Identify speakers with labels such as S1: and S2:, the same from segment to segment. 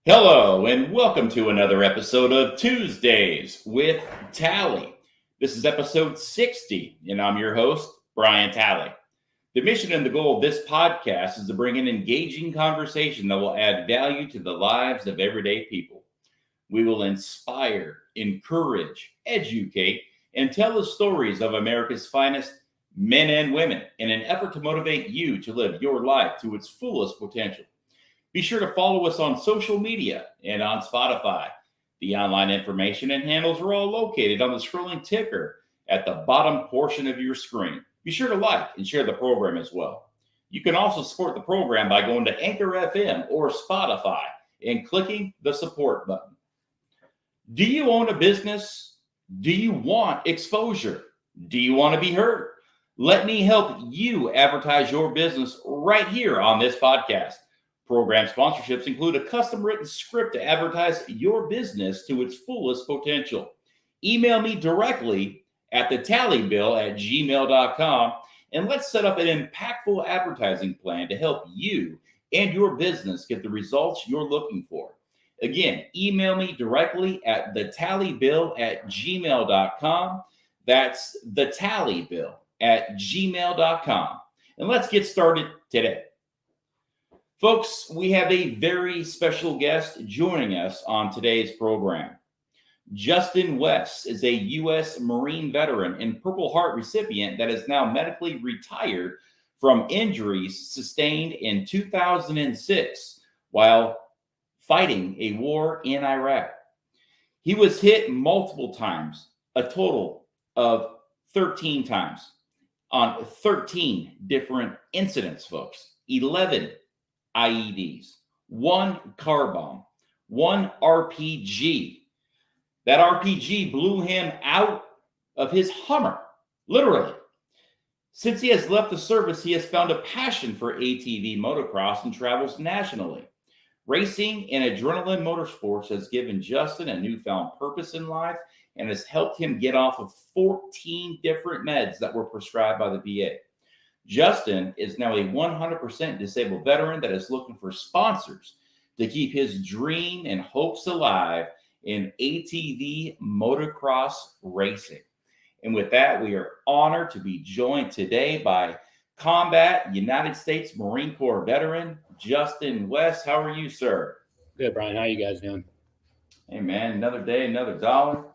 S1: Hello, and welcome to another episode of Tuesdays with Tally. This is episode 60, and I'm your host, Brian Tally. The mission and the goal of this podcast is to bring an engaging conversation that will add value to the lives of everyday people. We will inspire, encourage, educate, and tell the stories of America's finest men and women in an effort to motivate you to live your life to its fullest potential. Be sure to follow us on social media and on Spotify. The online information and handles are all located on the scrolling ticker at the bottom portion of your screen. Be sure to like and share the program as well. You can also support the program by going to Anchor FM or Spotify and clicking the support button. Do you own a business? Do you want exposure? Do you want to be heard? Let me help you advertise your business right here on this podcast. Program sponsorships include a custom written script to advertise your business to its fullest potential. Email me directly at thetallybill@gmail.com and let's set up an impactful advertising plan to help you and your business get the results you're looking for. Again, email me directly at thetallybill@gmail.com. That's thetallybill@gmail.com. And let's get started today. Folks, we have a very special guest joining us on today's program. Justin Wess is a U.S. Marine veteran and Purple Heart recipient that is now medically retired from injuries sustained in 2006 while fighting a war in Iraq. He was hit multiple times, a total of 13 times, on 13 different incidents, folks. 11 IEDs, 1 car bomb, 1 RPG. That RPG blew him out of his Hummer, literally. Since he has left the service, he has found a passion for ATV motocross and travels nationally. Racing and adrenaline motorsports has given Justin a newfound purpose in life and has helped him get off of 14 different meds that were prescribed by the VA. Justin is now a 100% disabled veteran that is looking for sponsors to keep his dream and hopes alive in ATV motocross racing. And with that, we are honored to be joined today by Combat United States Marine Corps veteran Justin Wess. How are you, sir?
S2: Good, Brian. How you guys doing?
S1: Hey, man, another day, another dollar.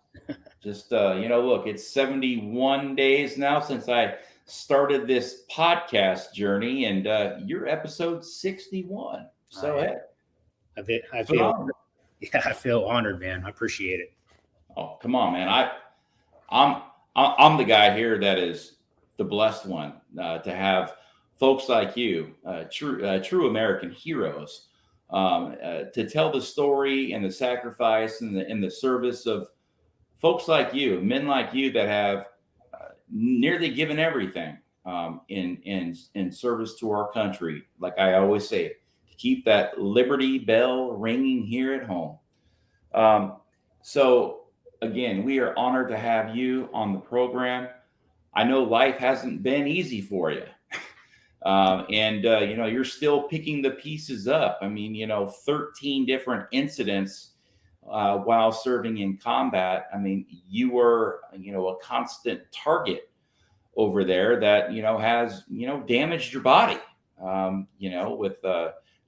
S1: Just, look, it's 71 days now since I started this podcast journey, and you're episode 61. So,
S2: I feel honored, man. I appreciate it.
S1: Oh, come on, man. I'm the guy here that is the blessed one to have folks like you, true American heroes, to tell the story and the sacrifice and the service of folks like you, men like you that have nearly given everything in service to our country. Like I always say, to keep that Liberty bell ringing here at home. So again, we are honored to have you on the program. I know life hasn't been easy for you. You're still picking the pieces up. I mean, 13 different incidents while serving in combat. I mean, you were, a constant target over there that, has, damaged your body, with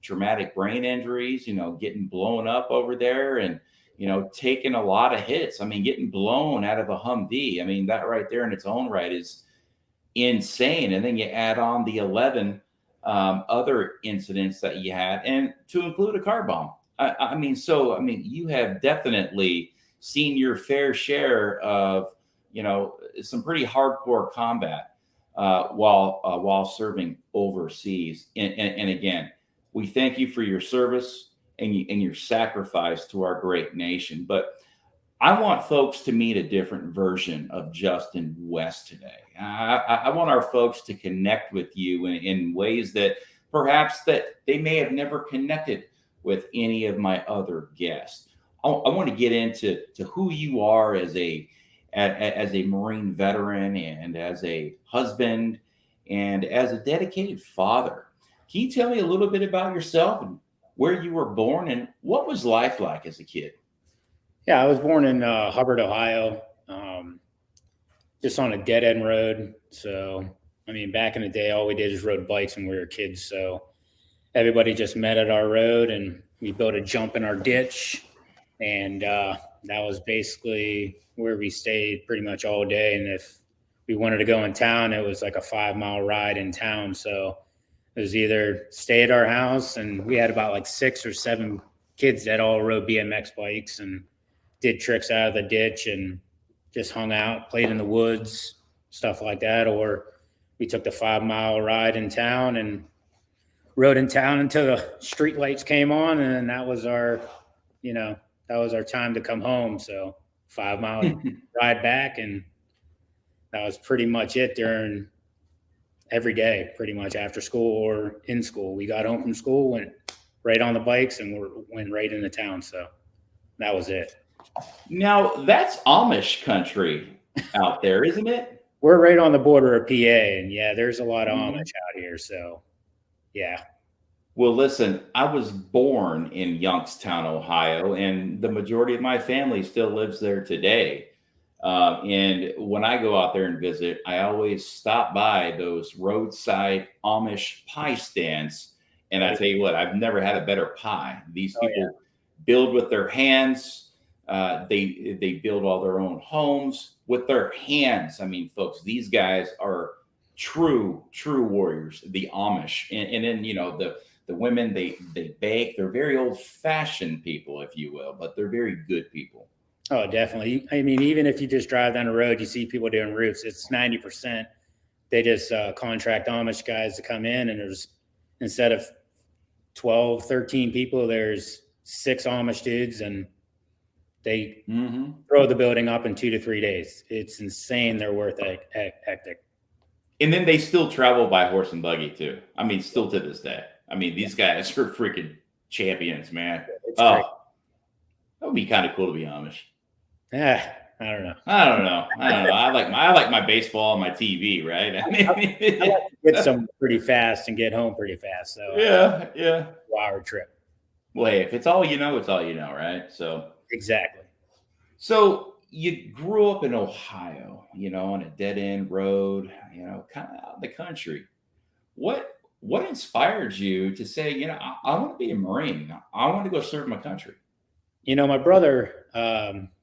S1: traumatic brain injuries, getting blown up over there and, taking a lot of hits. I mean, getting blown out of a Humvee. I mean, that right there in its own right is insane. And then you add on the 11 other incidents that you had, and to include a car bomb. I mean, you have definitely seen your fair share of, some pretty hardcore combat while serving overseas. And again, we thank you for your service and your sacrifice to our great nation. But I want folks to meet a different version of Justin Wess today. I want our folks to connect with you in ways that perhaps that they may have never connected with any of my other guests. I want to get into who you are as a Marine veteran and as a husband and as a dedicated father. Can you tell me a little bit about yourself and where you were born and what was life like as a kid?
S2: Yeah, I was born in Hubbard, Ohio, just on a dead end road. So, I mean, back in the day, all we did is rode bikes when we were kids. So everybody just met at our road and we built a jump in our ditch. And that was basically where we stayed pretty much all day. And if we wanted to go in town, it was like a 5-mile ride in town. So it was either stay at our house, and we had about like 6 or 7 kids that all rode BMX bikes and did tricks out of the ditch and just hung out, played in the woods, stuff like that. Or we took the 5-mile ride in town and rode in town until the street lights came on, and that was our, that was our time to come home. So 5-mile ride back, and that was pretty much it during every day, pretty much after school or in school. We got home from school, went right on the bikes, and went right into town. So that was it.
S1: Now, that's Amish country out there, isn't it?
S2: We're right on the border of PA, and yeah, there's a lot of Amish out here. So, yeah.
S1: Well, listen, I was born in Youngstown, Ohio, and the majority of my family still lives there today. And when I go out there and visit, I always stop by those roadside Amish pie stands. And I tell you what, I've never had a better pie. These people build with their hands. They build all their own homes with their hands. I mean, folks, these guys are true warriors, the Amish. And then, the women, they bake. They're very old fashioned people, if you will, but they're very good people.
S2: Oh, definitely. I mean, even if you just drive down the road, you see people doing roofs. It's 90%. They just contract Amish guys to come in, and there's, instead of 12, 13 people, there's 6 Amish dudes, and they throw the building up in 2 to 3 days. It's insane. Their work ethic.
S1: And then they still travel by horse and buggy too. I mean, still to this day. I mean, these guys are freaking champions, man. That would be kind of cool to be Amish.
S2: Yeah, I don't know.
S1: I like my baseball and my TV, right? I
S2: like to get somewhere pretty fast and get home pretty fast. So
S1: yeah.
S2: 2-hour trip.
S1: Well, hey, if it's all you know, it's all you know, right? So
S2: exactly.
S1: So you grew up in Ohio, on a dead end road, kind of out in the country. What inspired you to say, I want to be a Marine. I want to go serve my country?
S2: My brother,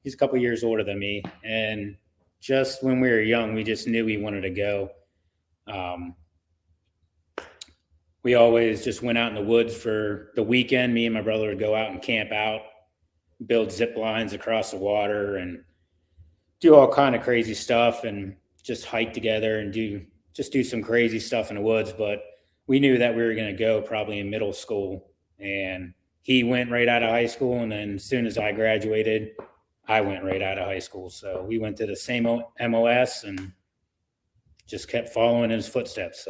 S2: he's a couple of years older than me. And just when we were young, we just knew we wanted to go. We always just went out in the woods for the weekend. Me and my brother would go out and camp out, build zip lines across the water, and do all kind of crazy stuff, and just hike together and do some crazy stuff in the woods. But we knew that we were going to go probably in middle school, and he went right out of high school. And then as soon as I graduated, I went right out of high school. So we went to the same MOS and just kept following his footsteps.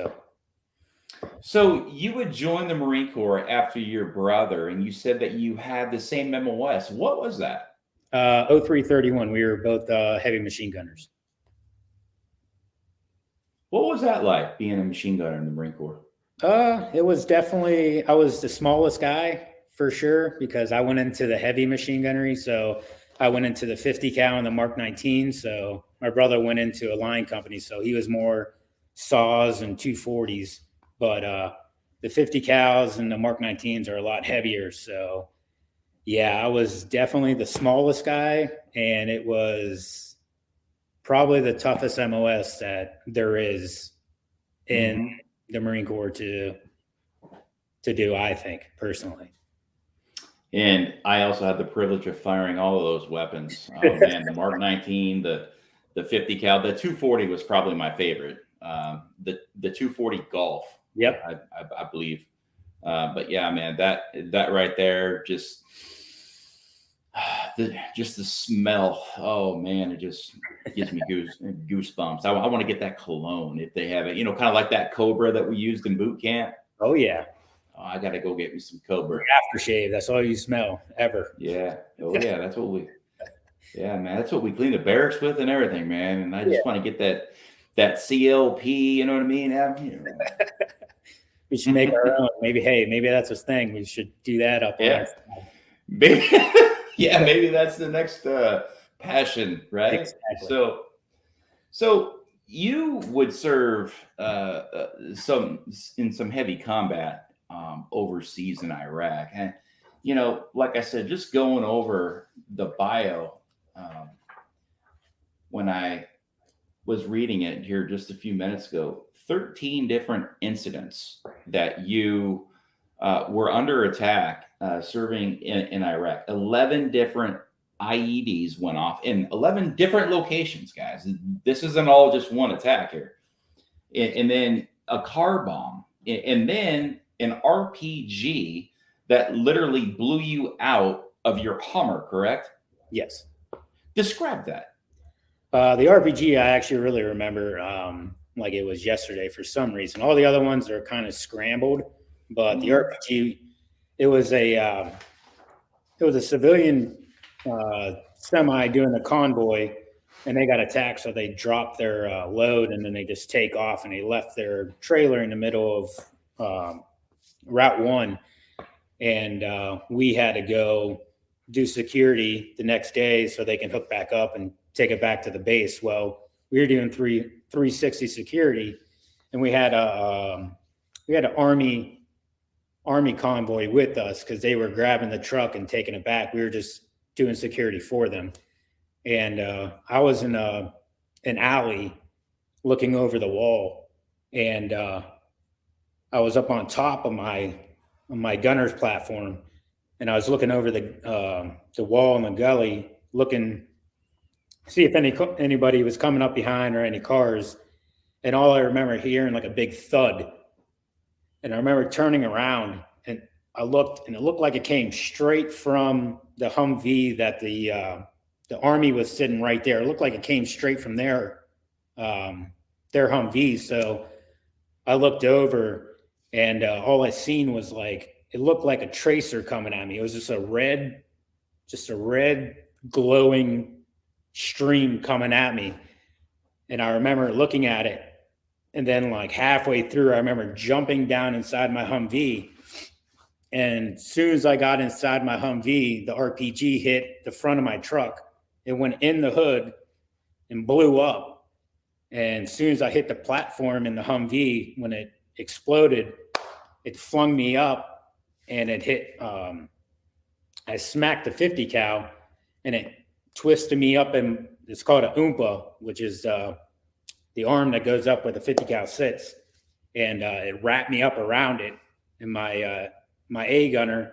S1: So you would join the Marine Corps after your brother, and you said that you had the same MOS. What was that?
S2: 0331. We were both heavy machine gunners.
S1: What was that like, being a machine gunner in the Marine Corps?
S2: It was definitely, I was the smallest guy for sure, because I went into the heavy machine gunnery. So I went into the 50 cal and the Mark 19. So my brother went into a line company. So he was more saws and 240s. But the 50 cals and the Mark 19s are a lot heavier. So, yeah, I was definitely the smallest guy, and it was probably the toughest MOS that there is in the Marine Corps to do, I think, personally.
S1: And I also had the privilege of firing all of those weapons. Oh, man, the Mark 19, the 50 cal, the 240 was probably my favorite. The 240 Golf.
S2: Yep.
S1: I believe. But yeah, man, that right there, just the smell. Oh man, it just gives me goosebumps. I want to get that cologne if they have it, kind of like that Cobra that we used in boot camp.
S2: Oh yeah.
S1: Oh, I got to go get me some Cobra.
S2: Aftershave. That's all you smell ever.
S1: Yeah. Oh yeah. That's what man, that's what we clean the barracks with and everything, man. And I just want to get that CLP, you know what I mean?
S2: we should make our own. Maybe that's a thing. We should do that up on our side.
S1: Maybe, yeah, maybe that's the next passion, right?
S2: Exactly.
S1: So you would serve some heavy combat overseas in Iraq, and like I said, just going over the bio when I was reading it here just a few minutes ago, 13 different incidents that you were under attack serving in Iraq. 11 different IEDs went off in 11 different locations, guys. This isn't all just one attack here. And then a car bomb, and then an RPG that literally blew you out of your Hummer, correct?
S2: Yes.
S1: Describe that.
S2: The RPG, I actually really remember like it was yesterday for some reason. All the other ones are kind of scrambled, but the RPG, it was a civilian semi doing a convoy, and they got attacked, so they dropped their load, and then they just take off, and they left their trailer in the middle of Route 1, and we had to go do security the next day so they can hook back up and take it back to the base. Well, we were doing 360 security, and we had an army convoy with us because they were grabbing the truck and taking it back. We were just doing security for them, and I was in an alley looking over the wall, and I was up on top of my gunner's platform, and I was looking over the wall in the gully, looking see if anybody was coming up behind or any cars. And all I remember hearing like a big thud. And I remember turning around, and I looked, and it looked like it came straight from the Humvee that the Army was sitting right there. It looked like it came straight from their Humvee. So I looked over, and all I seen was like, it looked like a tracer coming at me. It was just a red glowing stream coming at me. And I remember looking at it, and then like halfway through, I remember jumping down inside my Humvee. And as soon as I got inside my Humvee, the RPG hit the front of my truck. It went in the hood and blew up. And as soon as I hit the platform in the Humvee, when it exploded, it flung me up, and it hit, I smacked the 50 cal, and it twisted me up, and it's called a oompa, which is the arm that goes up where the 50 cal sits, and it wrapped me up around it. And my A gunner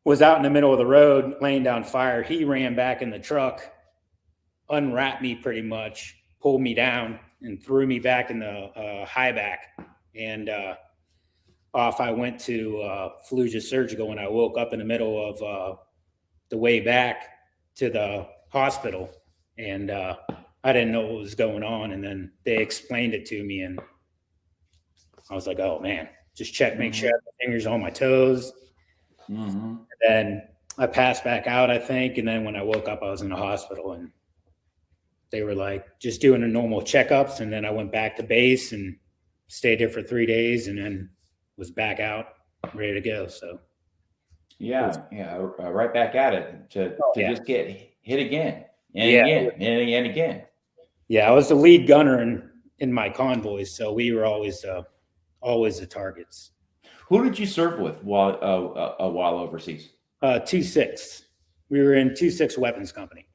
S2: was out in the middle of the road laying down fire. He ran back in the truck, unwrapped me pretty much, pulled me down, and threw me back in the high back. And off I went to Fallujah Surgical, when I woke up in the middle of the way back to the hospital, and I didn't know what was going on. And then they explained it to me, and I was like, oh man, just make sure I have my fingers on my toes. And then I passed back out, I think. And then when I woke up, I was in the hospital, and they were like just doing the normal checkups. And then I went back to base and stayed there for 3 days, and then was back out, ready to go. So
S1: right back at it to just get hit again and again and again.
S2: Yeah, I was the lead gunner in my convoys, so we were always the targets.
S1: Who did you serve with while overseas?
S2: 2-6. We were in 2-6 Weapons Company.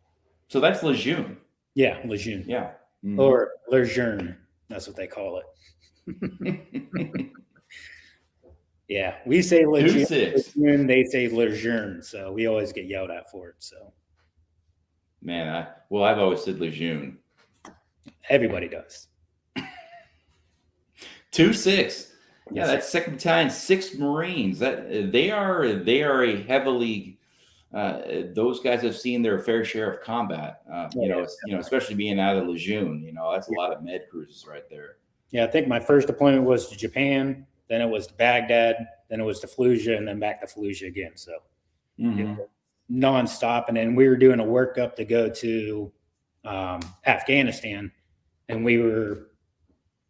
S1: So that's Lejeune.
S2: Yeah, Lejeune.
S1: Yeah.
S2: Or Lejeune. That's what they call it. Yeah, we say Lejeune, they say Lejeune, so we always get yelled at for it. So,
S1: man, I've always said Lejeune.
S2: Everybody does.
S1: 2-6. Yeah, that's 2nd Battalion, 6th Marines. That they are a heavily. Those guys have seen their fair share of combat. Especially being out of Lejeune. That's a lot of med cruises right there.
S2: Yeah, I think my first deployment was to Japan. Then it was to Baghdad. Then it was to Fallujah, and then back to Fallujah again. So nonstop. And then we were doing a workup to go to Afghanistan, and we were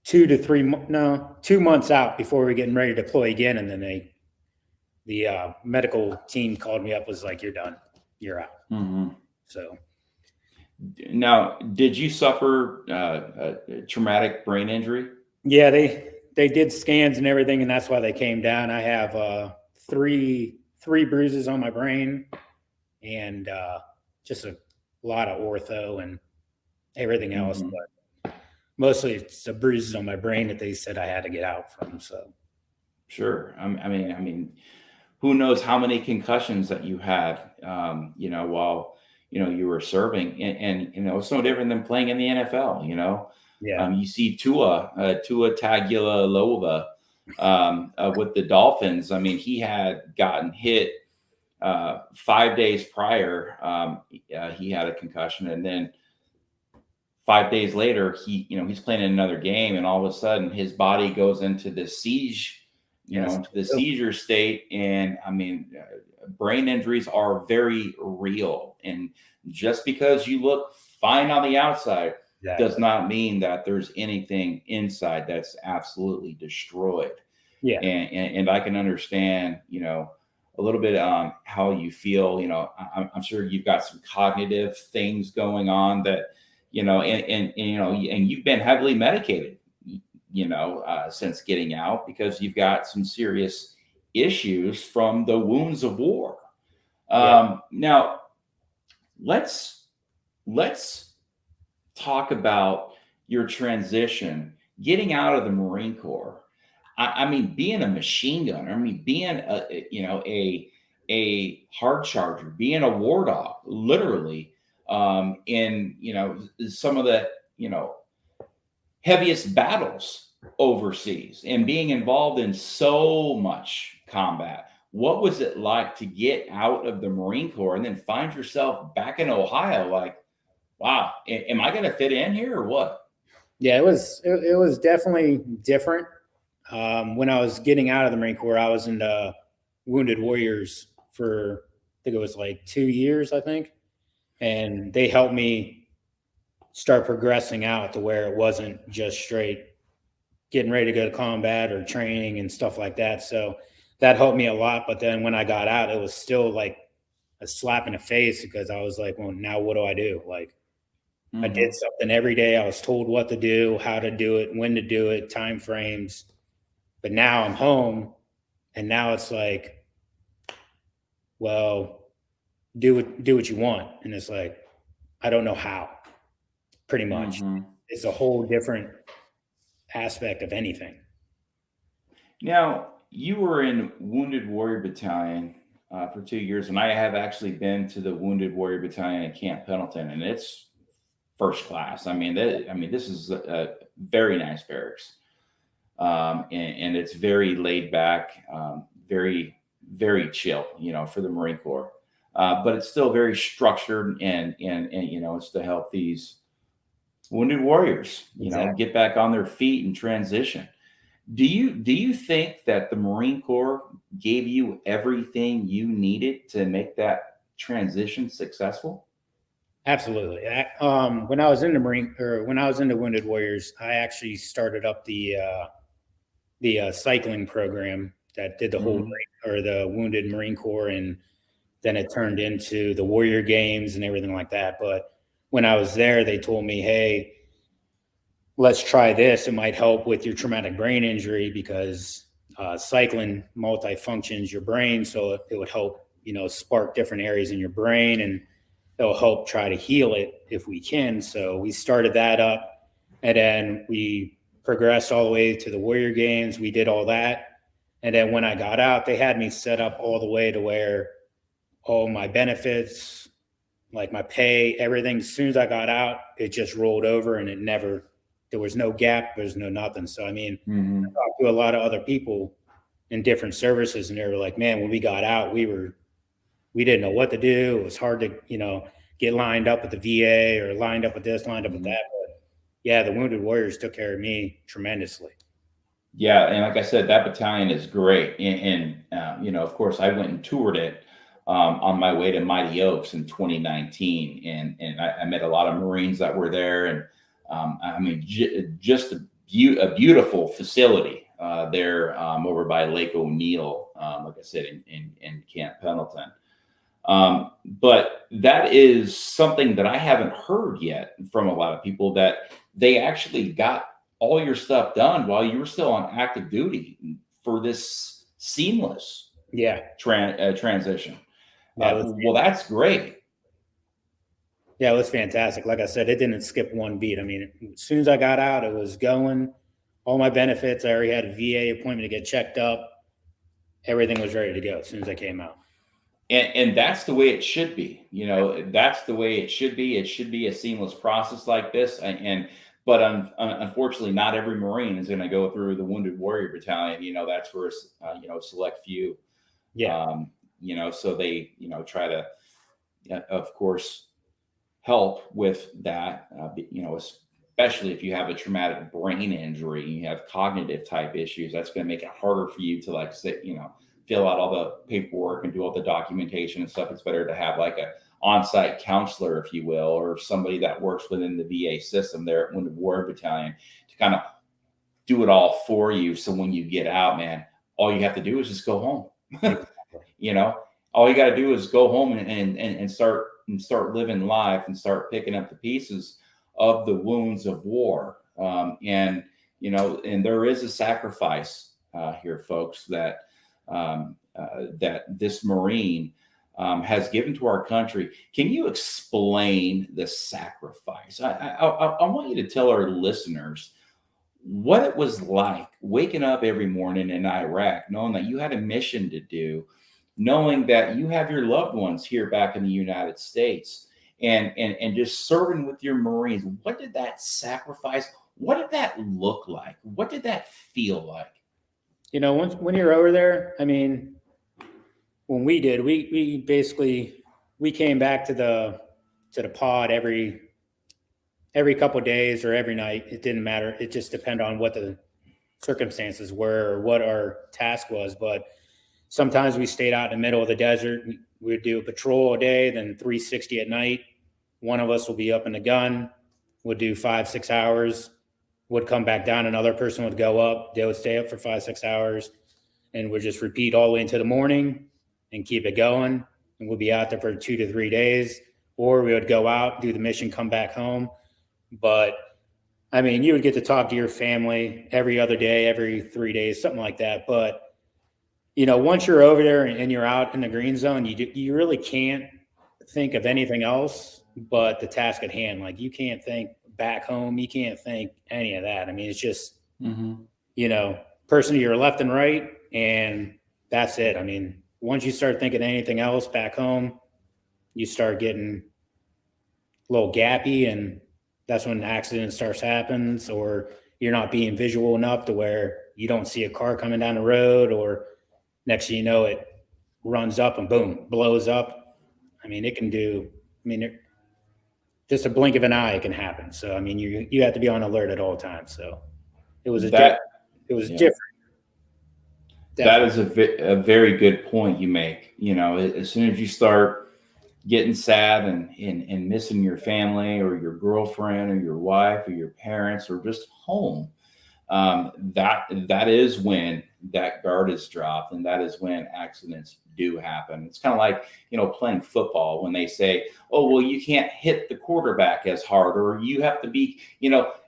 S2: 2 months out before we were getting ready to deploy again. And then the medical team called me up, was like, "You're done. You're out."
S1: Mm-hmm.
S2: So
S1: Now, did you suffer a traumatic brain injury?
S2: yeah, they did scans and everything, and that's why they came down. I have three bruises on my brain, and just a lot of ortho and everything else.
S1: Mm-hmm.
S2: But mostly it's the bruises on my brain that they said I had to get out from. So
S1: Sure. I mean, who knows how many concussions that you had, while, you were serving, and it's no different than playing in the NFL.
S2: yeah,
S1: You see Tua Tagovailoa, with the Dolphins. I mean, he had gotten hit 5 days prior. He had a concussion, and then 5 days later, he's playing in another game, and all of a sudden his body goes into the
S2: yes,
S1: into the seizure state. And I mean, brain injuries are very real. And just because you look fine on the outside
S2: exactly.
S1: does not mean that there's anything inside that's absolutely destroyed.
S2: Yeah,
S1: And I can understand, a little bit on how you feel. I'm sure you've got some cognitive things going on that, and you've been heavily medicated, since getting out, because you've got some serious issues from the wounds of war. Now, let's talk about your transition, getting out of the Marine Corps. I mean, being a machine gunner. I mean, being a hard charger, being a war dog, literally, in some of the heaviest battles overseas, and being involved in so much combat. What was it like to get out of the Marine Corps and then find yourself back in Ohio? Like, wow, am I going to fit in here or what?
S2: yeah, it was definitely different. When I was getting out of the Marine Corps, I was in the Wounded Warriors for, I think it was like 2 years, I think. And they helped me start progressing out to where it wasn't just straight getting ready to go to combat or training and stuff like that. So that helped me a lot. But then when I got out, it was still like a slap in the face, because I was like, well, now what do I do? Like, I did something every day. I was told what to do, how to do it, when to do it, time frames. But now I'm home, and now it's like, well, do what you want. And it's like, I don't know how, pretty much. It's a whole different aspect of anything.
S1: Now, you were in Wounded Warrior Battalion for 2 years, and I have actually been to the Wounded Warrior Battalion in Camp Pendleton, and it's first class. I mean, this is a very nice barracks, and it's very laid back, very, very chill, for the Marine Corps. But it's still very structured, and it's to help these wounded warriors,
S2: Exactly.
S1: get back on their feet and transition. Do you think that the Marine Corps gave you everything you needed to make that transition successful?
S2: Absolutely. When I was in the when I was in the Wounded Warriors, I actually started up the cycling program that did the whole or the Wounded Marine Corps, and then it turned into the Warrior Games and everything like that. But when I was there, they told me, hey, let's try this. It might help with your traumatic brain injury, because cycling multifunctions your brain. So it would help, spark different areas in your brain, and it'll help try to heal it if we can. So we started that up, and then we progressed all the way to the Warrior Games. We did all that. And then when I got out, they had me set up all the way to where all my benefits, like my pay, everything, as soon as I got out, it just rolled over, and there was no gap. There's no nothing. So, I mean, I talked to a lot of other people in different services, and they were like, man, when we got out, we didn't know what to do. It was hard to, get lined up with the VA or lined up with this, lined up with that. But yeah, the Wounded Warriors took care of me tremendously.
S1: Yeah, and like I said, that battalion is great. And of course, I went and toured it on my way to Mighty Oaks in 2019, and I met a lot of Marines that were there. And I mean, just a beautiful facility there over by Lake O'Neill, like I said, in Camp Pendleton. But that is something that I haven't heard yet from a lot of people, that they actually got all your stuff done while you were still on active duty for this seamless transition. Well, that's great.
S2: Yeah, it was fantastic. Like I said, it didn't skip one beat. I mean, as soon as I got out, it was going. All my benefits, I already had a VA appointment to get checked up. Everything was ready to go as soon as I came out.
S1: And that's the way it should be. You know, that's the way it should be. It should be a seamless process like this. But unfortunately, not every Marine is going to go through the Wounded Warrior Battalion. You know, that's for a select few.
S2: Yeah.
S1: You know, so they try to, of course, help with that. You know, especially if you have a traumatic brain injury, you have cognitive type issues. That's going to make it harder for you to fill out all the paperwork and do all the documentation and stuff. It's better to have like a on-site counselor, if you will, or somebody that works within the VA system there at Wounded Warrior Battalion to kind of do it all for you. So when you get out, man, all you have to do is just go home. You know, all you got to do is go home and start living life and start picking up the pieces of the wounds of war. And there is a sacrifice here, folks, that this Marine has given to our country. Can you explain the sacrifice? I want you to tell our listeners what it was like waking up every morning in Iraq, knowing that you had a mission to do, knowing that you have your loved ones here back in the United States, and just serving with your Marines. What did that sacrifice, what did that look like? What did that feel like?
S2: You know, when you're over there, I mean, when we did, we basically came back to the pod every couple of days or every night. It didn't matter. It just depended on what the circumstances were or what our task was. But sometimes we stayed out in the middle of the desert. We'd do a patrol a day, then 360 at night. One of us will be up in the gun. Would do 5-6 hours. Would come back down. Another person would go up. They would stay up for 5-6 hours, and would just repeat all the way into the morning and keep it going. And we'll be out there for 2 to 3 days, or we would go out, do the mission, come back home. But I mean, you would get to talk to your family every other day, every 3 days, something like that. But you know, once you're over there and you're out in the green zone, you really can't think of anything else but the task at hand. Like, you can't think back home. You can't think any of that. I mean, it's just, person to your left and right, and that's it. I mean, once you start thinking anything else back home, you start getting a little gappy, and that's when an accident starts happening, or you're not being visual enough to where you don't see a car coming down the road, or next thing you know, it runs up and boom, blows up. I mean, just a blink of an eye, it can happen. So, I mean, you have to be on alert at all times. So it was different.
S1: That is a very good point you make. You know, as soon as you start getting sad and missing your family or your girlfriend or your wife or your parents or just home, that is when that guard is dropped, and that is when accidents do happen. It's kind of like, playing football, when they say, oh, well, you can't hit the quarterback as hard, or you have to be,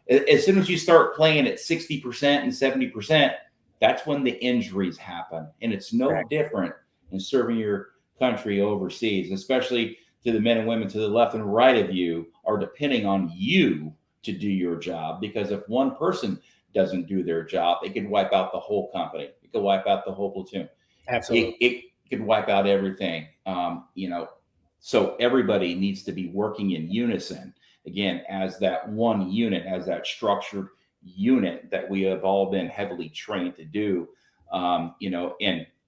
S1: as soon as you start playing at 60% and 70%, that's when the injuries happen. And it's no different in serving your country overseas, especially to the men and women to the left and right of you are depending on you to do your job. Because if one person doesn't do their job, it could wipe out the whole company. It could wipe out the whole platoon.
S2: Absolutely.
S1: It could wipe out everything. So everybody needs to be working in unison, again, as that one unit, as that structured unit that we have all been heavily trained to do. And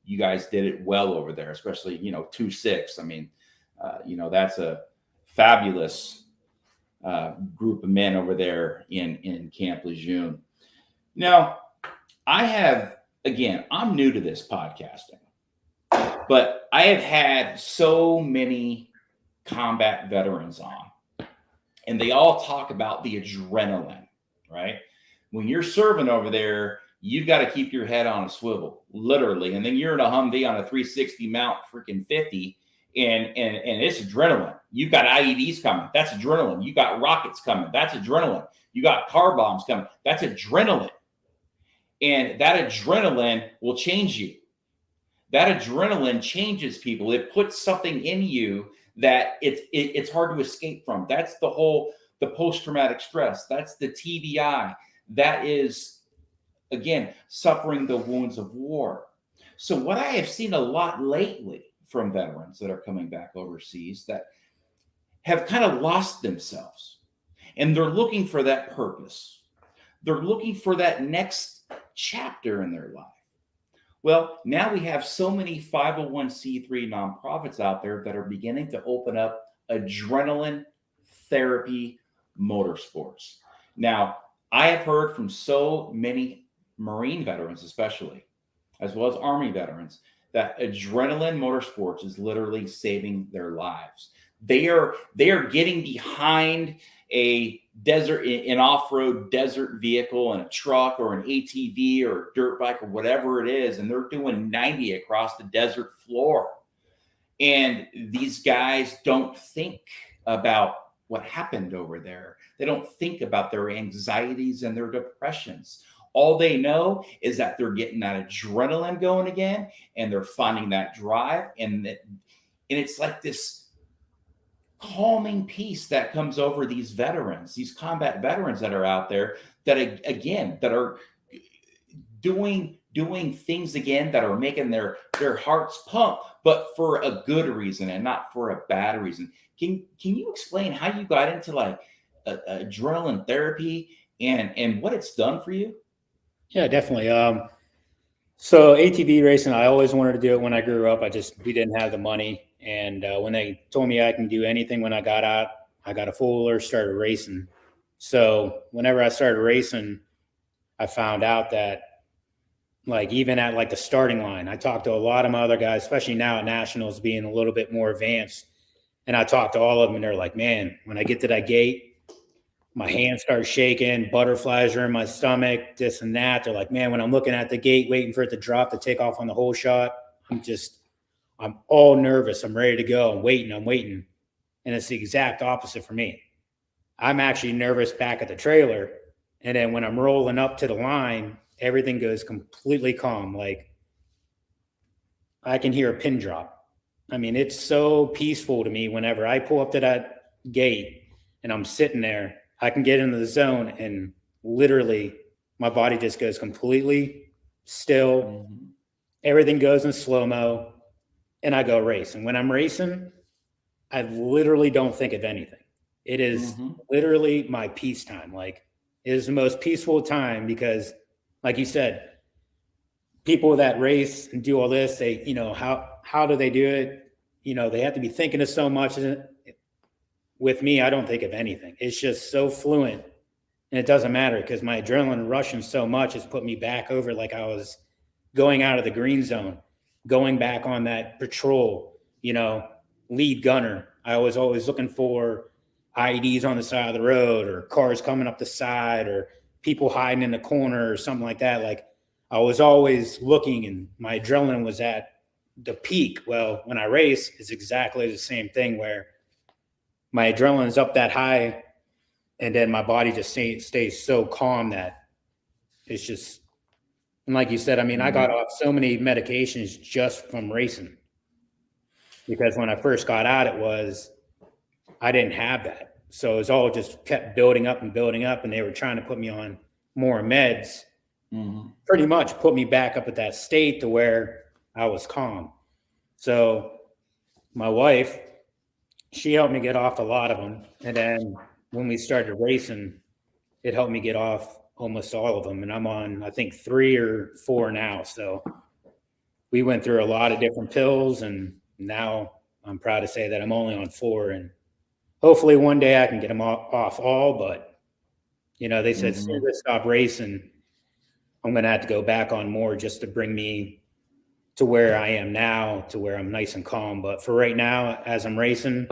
S1: you guys did it well over there, especially, 2-6. I mean, that's a fabulous group of men over there in Camp Lejeune. Now, I'm new to this podcasting, but I have had so many combat veterans on, and they all talk about the adrenaline, right? When you're serving over there, you've got to keep your head on a swivel, literally. And then you're in a Humvee on a 360 mount freaking 50, and it's adrenaline. You've got IEDs coming. That's adrenaline. You got rockets coming. That's adrenaline. You got car bombs coming. That's adrenaline. And that adrenaline will change you. That adrenaline changes people. It puts something in you that it's hard to escape from. That's the post-traumatic stress. That's the TBI. That is, again, suffering the wounds of war. So what I have seen a lot lately from veterans that are coming back overseas that have kind of lost themselves, and they're looking for that purpose. They're looking for that next chapter in their life. Well, now we have so many 501c3 nonprofits out there that are beginning to open up adrenaline therapy motorsports. Now, I have heard from so many Marine veterans, especially, as well as Army veterans, that adrenaline motorsports is literally saving their lives. They are getting behind an off-road desert vehicle and a truck or an ATV or a dirt bike or whatever it is, and they're doing 90 across the desert floor. And these guys don't think about what happened over there. They don't think about their anxieties and their depressions. All they know is that they're getting that adrenaline going again, and they're finding that drive, and it's like this calming peace that comes over these veterans, these combat veterans that are out there that, again, that are doing things again that are making their hearts pump, but for a good reason and not for a bad reason. Can you explain how you got into like adrenaline therapy and what it's done for you?
S2: Yeah, definitely. So ATV racing, I always wanted to do it when I grew up. We didn't have the money. And when they told me I can do anything when I got out, I got a four-wheeler, started racing. So whenever I started racing, I found out that, like, even at like the starting line, I talked to a lot of my other guys, especially now at Nationals being a little bit more advanced. And I talked to all of them, and they're like, man, when I get to that gate, my hands start shaking, butterflies are in my stomach, this and that. They're like, man, when I'm looking at the gate, waiting for it to drop to take off on the whole shot, I'm all nervous. I'm ready to go. I'm waiting. And it's the exact opposite for me. I'm actually nervous back at the trailer. And then when I'm rolling up to the line, everything goes completely calm. Like, I can hear a pin drop. I mean, it's so peaceful to me whenever I pull up to that gate and I'm sitting there. I can get into the zone and literally my body just goes completely still. Mm-hmm. Everything goes in slow-mo. And I go race. And when I'm racing, I literally don't think of anything. It is literally my peace time. Like, it is the most peaceful time because, like you said, people that race and do all this, how do they do it? They have to be thinking of so much. With me, I don't think of anything. It's just so fluent. And it doesn't matter because my adrenaline rushing so much has put me back over like I was going out of the green zone. Going back on that patrol, lead gunner. I was always looking for IEDs on the side of the road or cars coming up the side or people hiding in the corner or something like that. Like, I was always looking and my adrenaline was at the peak. Well, when I race, it's exactly the same thing where my adrenaline is up that high and then my body just stays so calm that it's just, and like you said, I mean, I got off so many medications just from racing because when I first got out, I didn't have that. So it was all just kept building up and they were trying to put me on more meds, pretty much put me back up at that state to where I was calm. So my wife, she helped me get off a lot of them. And then when we started racing, it helped me get off almost all of them. And I'm on, I think, 3 or 4 now. So we went through a lot of different pills and now I'm proud to say that I'm only on 4 and hopefully one day I can get them off all, but they said, as soon as I stop racing, I'm going to have to go back on more just to bring me to where I am now, to where I'm nice and calm. But for right now, as I'm racing,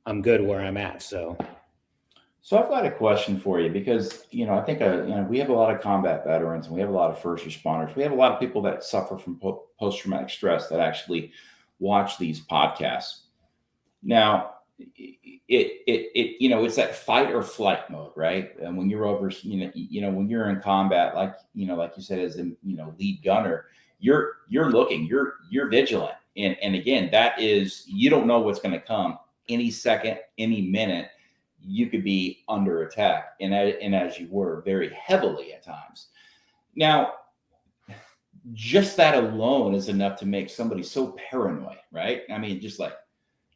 S2: I'm good where I'm at. So
S1: So I've got a question for you because, I think, we have a lot of combat veterans and we have a lot of first responders. We have a lot of people that suffer from post-traumatic stress that actually watch these podcasts. Now, it's that fight or flight mode, right? And when you're over, when you're in combat, like you said, as a, lead gunner, you're looking, you're vigilant. And again, that is, you don't know what's going to come any second, any minute. You could be under attack, and as you were, very heavily at times. Now, just that alone is enough to make somebody so paranoid, right? I mean, just like,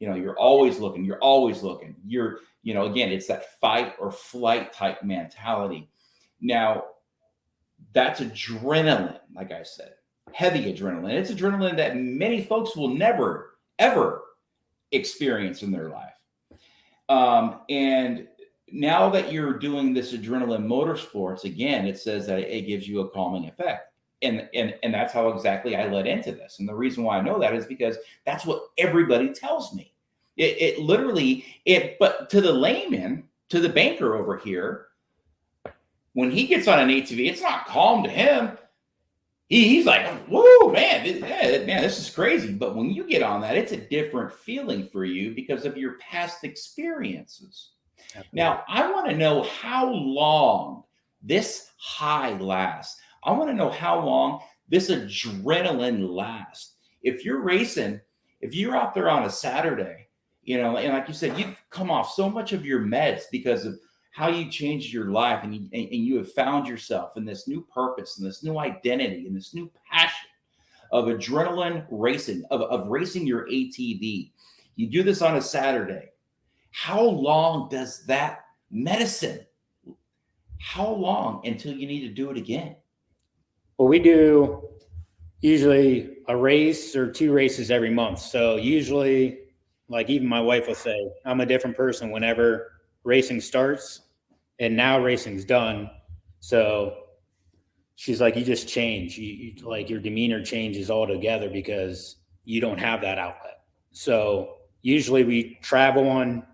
S1: you're always looking, again, it's that fight or flight type mentality. Now, that's adrenaline, like I said, heavy adrenaline. It's adrenaline that many folks will never, ever experience in their life. And now that you're doing this adrenaline motorsports, again, it says that it gives you a calming effect. And that's how exactly I led into this. And the reason why I know that is because that's what everybody tells me. It literally, but to the layman, to the banker over here, when he gets on an ATV, it's not calm to him. He's like, whoa, man, this is crazy. But when you get on that, it's a different feeling for you because of your past experiences. Absolutely. Now, I want to know how long this high lasts. I want to know how long this adrenaline lasts. If you're racing, if you're out there on a Saturday, and like you said, you've come off so much of your meds because of how you changed your life, and you have found yourself in this new purpose and this new identity and this new passion of adrenaline racing, of racing your ATV. You do this on a Saturday. How long does that medicine, how long until you need to do it again?
S2: Well, we do usually a race or 2 races every month. So usually, like even my wife will say, I'm a different person whenever racing starts, and now racing's done. So she's like, you just change. You like your demeanor changes altogether because you don't have that outlet. So usually we travel on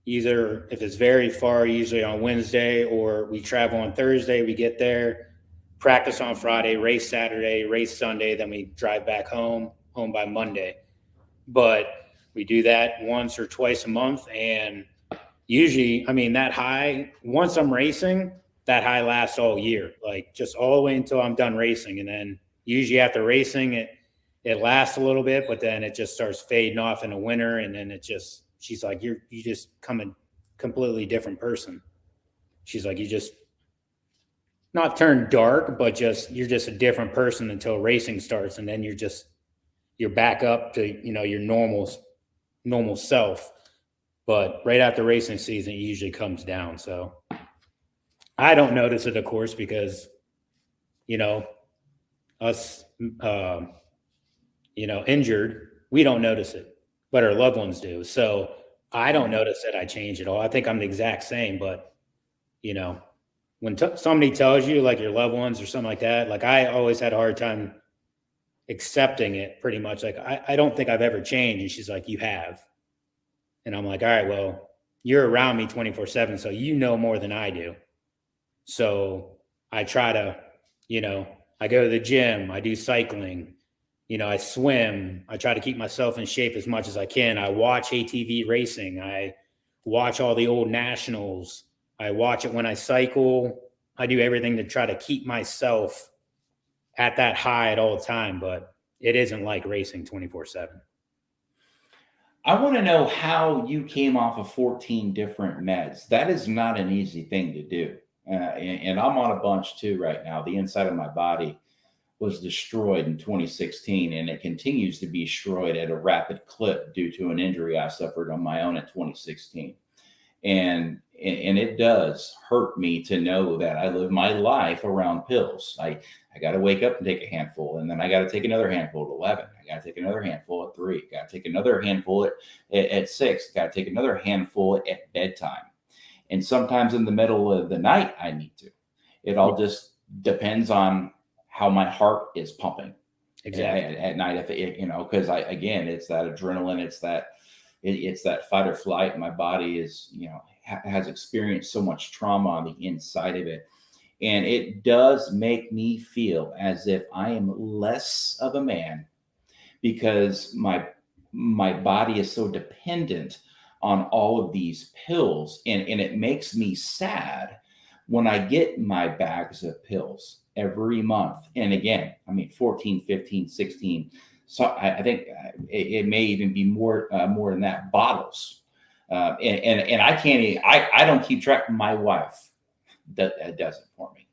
S2: either, if it's very far, usually on Wednesday, or we travel on Thursday. We get there, practice on Friday, race Saturday, race Sunday, then we drive back home by Monday. But we do that once or twice a month, and usually, I mean, that high, once I'm racing, that high lasts all year, like just all the way until I'm done racing. And then usually after racing, it lasts a little bit, but then it just starts fading off in the winter. And then she's like, you just come a completely different person. She's like, you just not turn dark, but you're just a different person until racing starts. And then you're back up to, your normal self. But right after racing season, it usually comes down. So I don't notice it, of course, because, us, injured, we don't notice it, but our loved ones do. So I don't notice that I change at all. I think I'm the exact same, but, when somebody tells you like your loved ones or something like that, like I always had a hard time accepting it pretty much. Like, I don't think I've ever changed. And she's like, you have. And I'm like, all right, well, you're around me 24/7, so you know more than I do. So I try to, I go to the gym, I do cycling, I swim, I try to keep myself in shape as much as I can. I watch ATV racing. I watch all the old nationals. I watch it when I cycle. I do everything to try to keep myself at that high at all time, but it isn't like racing 24/7.
S1: I want to know how you came off of 14 different meds. That is not an easy thing to do. And I'm on a bunch too right now. The inside of my body was destroyed in 2016, and it continues to be destroyed at a rapid clip due to an injury I suffered on my own in 2016. And it does hurt me to know that I live my life around pills. I got to wake up and take a handful, and then I got to take another handful at 11. I got to take another handful at 3. Got to take another handful at 6. Got to take another handful at bedtime. And sometimes in the middle of the night, I need to. It all just depends on how my heart is pumping.
S2: Exactly.
S1: At night, if because it's that adrenaline, it's that fight or flight. My body is, has experienced so much trauma on the inside of it. And it does make me feel as if I am less of a man because my body is so dependent on all of these pills. And it makes me sad when I get my bags of pills every month. And again, I mean, 14, 15, 16. So I think it may even be more than that, bottles. And I can't even, I don't keep track. My wife does it for me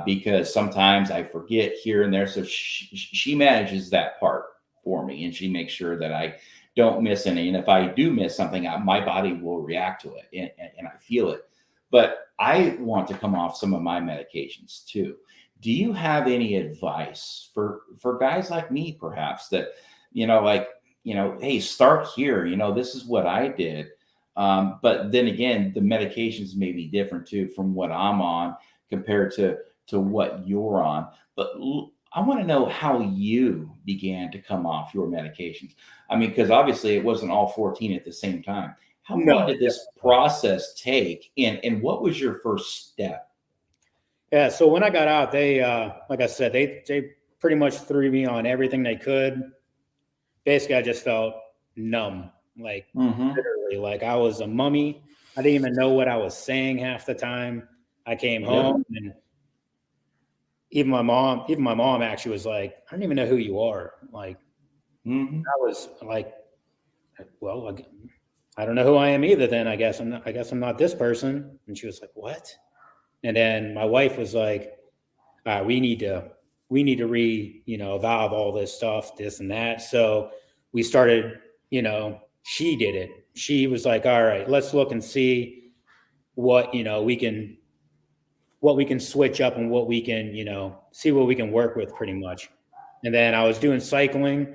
S1: because sometimes I forget here and there. So she manages that part for me, and she makes sure that I don't miss any. And if I do miss something, my body will react to it, and I feel it. But I want to come off some of my medications too. Do you have any advice for guys like me, perhaps, that, hey, start here, this is what I did. But then again, the medications may be different too from what I'm on compared to what you're on. But I want to know how you began to come off your medications. I mean, because obviously it wasn't all 14 at the same time. How long did this process take? And what was your first step?
S2: Yeah. So when I got out, they, like I said, they pretty much threw me on everything they could. Basically, I just felt numb, like literally, like I was a mummy. I didn't even know what I was saying half the time. I came home and even my mom actually was like, I don't even know who you are. Like, I was like, well, I don't know who I am either. Then I guess I'm not this person. And she was like, what? And then my wife was like, we need to evolve all this stuff, this and that. So we started, she did it. She was like, all right, let's look and see what, we can switch up and what we can, see what we can work with pretty much. And then I was doing cycling,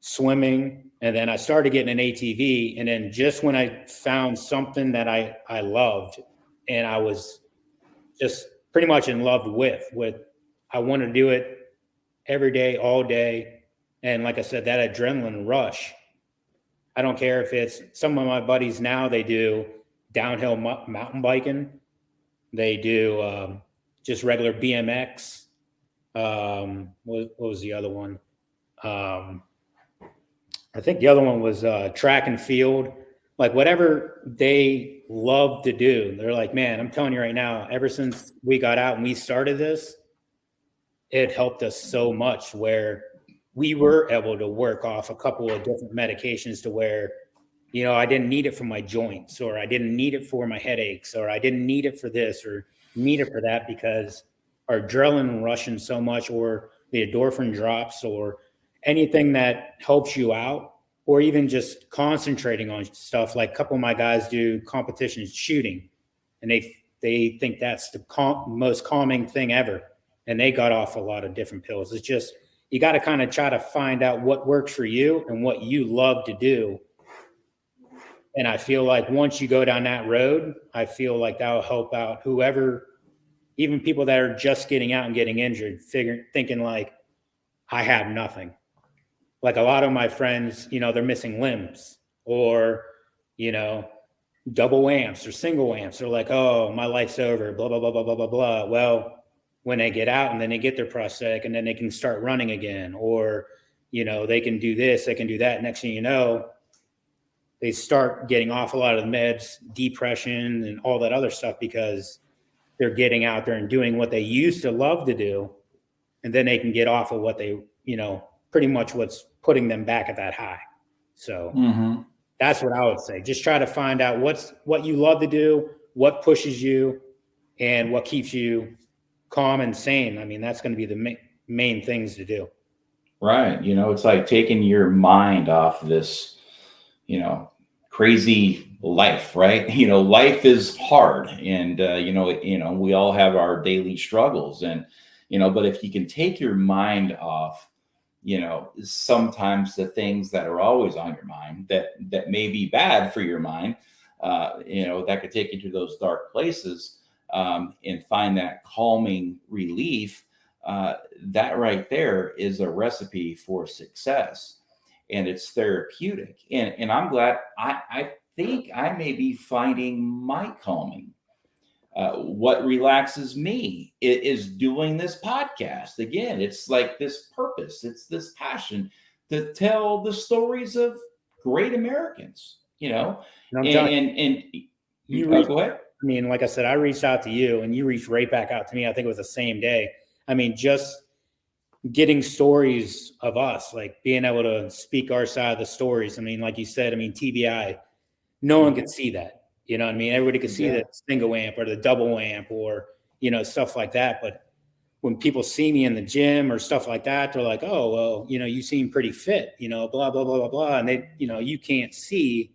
S2: swimming, and then I started getting an ATV. And then just when I found something that I loved and I was just pretty much in love with, I wanted to do it every day, all day. And like I said, that adrenaline rush, I don't care if it's some of my buddies now, they do downhill mountain biking. They do just regular BMX. What was the other one? I think the other one was track and field. Like whatever they love to do, they're like, man, I'm telling you right now, ever since we got out and we started this, it helped us so much where we were able to work off a couple of different medications to where, I didn't need it for my joints, or I didn't need it for my headaches, or I didn't need it for this or need it for that, because our adrenaline rushing so much, or the endorphin drops, or anything that helps you out, or even just concentrating on stuff. Like a couple of my guys do competition shooting, and they think that's the most calming thing ever. And they got off a lot of different pills. It's just, you got to kind of try to find out what works for you and what you love to do. And I feel like once you go down that road, I feel like that will help out whoever, even people that are just getting out and getting injured, thinking like, I have nothing. Like a lot of my friends, they're missing limbs, or, double amps or single amps. They're like, oh, my life's over, blah, blah, blah, blah, blah, blah, blah. Well, when they get out and then they get their prosthetic and then they can start running again, or, they can do this, they can do that. Next thing you know, they start getting off a lot of the meds, depression and all that other stuff, because they're getting out there and doing what they used to love to do. And then they can get off of what they, pretty much what's putting them back at that high. So that's what I would say. Just try to find out what you love to do, what pushes you, and what keeps you calm and sane. I mean, that's going to be the main things to do.
S1: Right. It's like taking your mind off this, crazy life, right? Life is hard, and, we all have our daily struggles, and, but if you can take your mind off, sometimes the things that are always on your mind that may be bad for your mind, that could take you to those dark places, and find that calming relief, that right there is a recipe for success, and it's therapeutic. And I'm glad I think I may be finding my calming. What relaxes me is doing this podcast. Again, it's like this purpose, it's this passion to tell the stories of great Americans,
S2: And I'm telling you,
S1: go ahead.
S2: I mean, like I said, I reached out to you and you reached right back out to me. I think it was the same day. I mean, just getting stories of us, like being able to speak our side of the stories. I mean, like you said, I mean, TBI, no one could see that. You know what I mean? Everybody could see the single amp or the double amp or, stuff like that. But when people see me in the gym or stuff like that, they're like, oh, well, you seem pretty fit, blah, blah, blah, blah, blah. And they, you can't see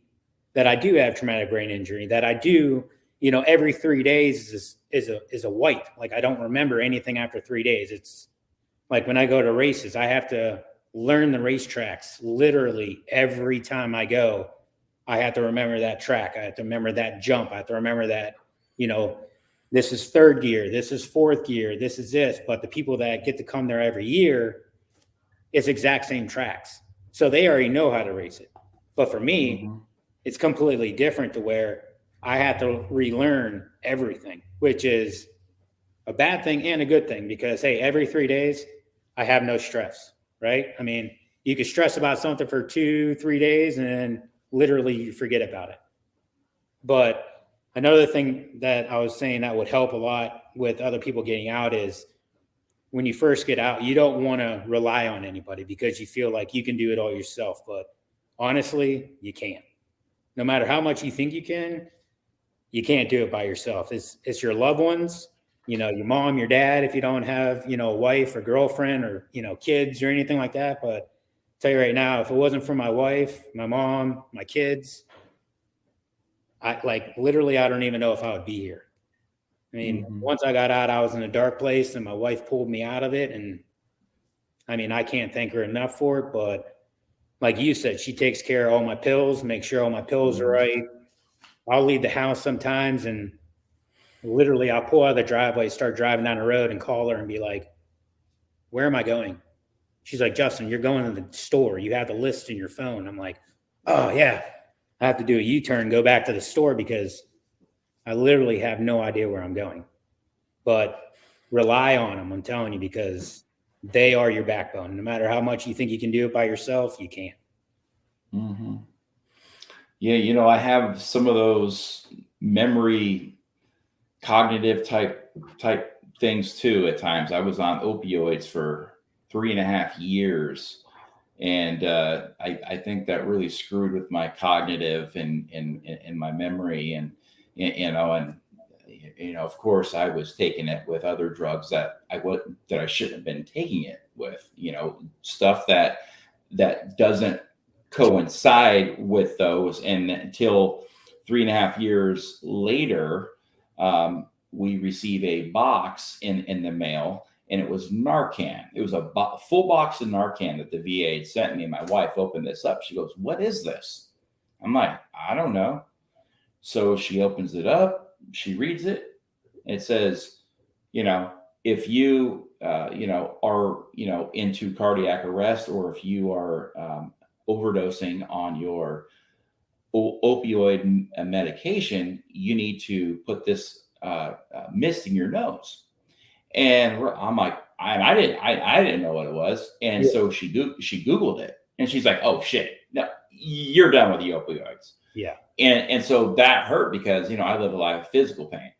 S2: that I do have traumatic brain injury, that I do, every 3 days is a wipe. Like I don't remember anything after 3 days. It's like when I go to races, I have to learn the racetracks literally every time I go. I have to remember that track. I have to remember that jump. I have to remember that, this is third gear. This is fourth gear. This is this. But the people that get to come there every year, it's exact same tracks. So they already know how to race it. But for me, it's completely different to where I have to relearn everything, which is a bad thing and a good thing because, hey, every 3 days, I have no stress, right? I mean, you could stress about something for 2-3 days and then literally you forget about it. But another thing that I was saying that would help a lot with other people getting out is when you first get out, you don't want to rely on anybody because you feel like you can do it all yourself. But honestly, you can't. No matter how much you think you can't do it by yourself. It's your loved ones, your mom, your dad, if you don't have, a wife or girlfriend or, kids or anything like that. But I'll tell you right now, if it wasn't for my wife, my mom, my kids, I don't even know if I would be here. I mean, once I got out, I was in a dark place and my wife pulled me out of it. And I mean, I can't thank her enough for it, but like you said, she takes care of all my pills, make sure all my pills are right. I'll leave the house sometimes and literally I'll pull out of the driveway, start driving down the road and call her and be like, where am I going? She's like, Justin, you're going to the store. You have the list in your phone. I'm like, oh yeah, I have to do a U-turn, go back to the store because I literally have no idea where I'm going. But rely on them, I'm telling you, because they are your backbone. No matter how much you think you can do it by yourself, you can't.
S1: Yeah, I have some of those memory, cognitive type things too. At times, I was on opioids for 3.5 years, and I think that really screwed with my cognitive and my memory, and of course, I was taking it with other drugs that I shouldn't have been taking it with, stuff that doesn't coincide with those. And until 3.5 years later, we receive a box in the mail, and it was Narcan. It was a full box of Narcan that the VA had sent me. And my wife opened this up. She goes, "What is this?" I'm like, "I don't know." So she opens it up. She reads it. It says, if you, are, into cardiac arrest, or if you are overdosing on your opioid medication, you need to put this mist in your nose. And I'm like, I didn't know what it was. And so she Googled it, and she's like, "Oh shit, no, you're done with the opioids."
S2: Yeah.
S1: And so that hurt because, I live a life of physical pain.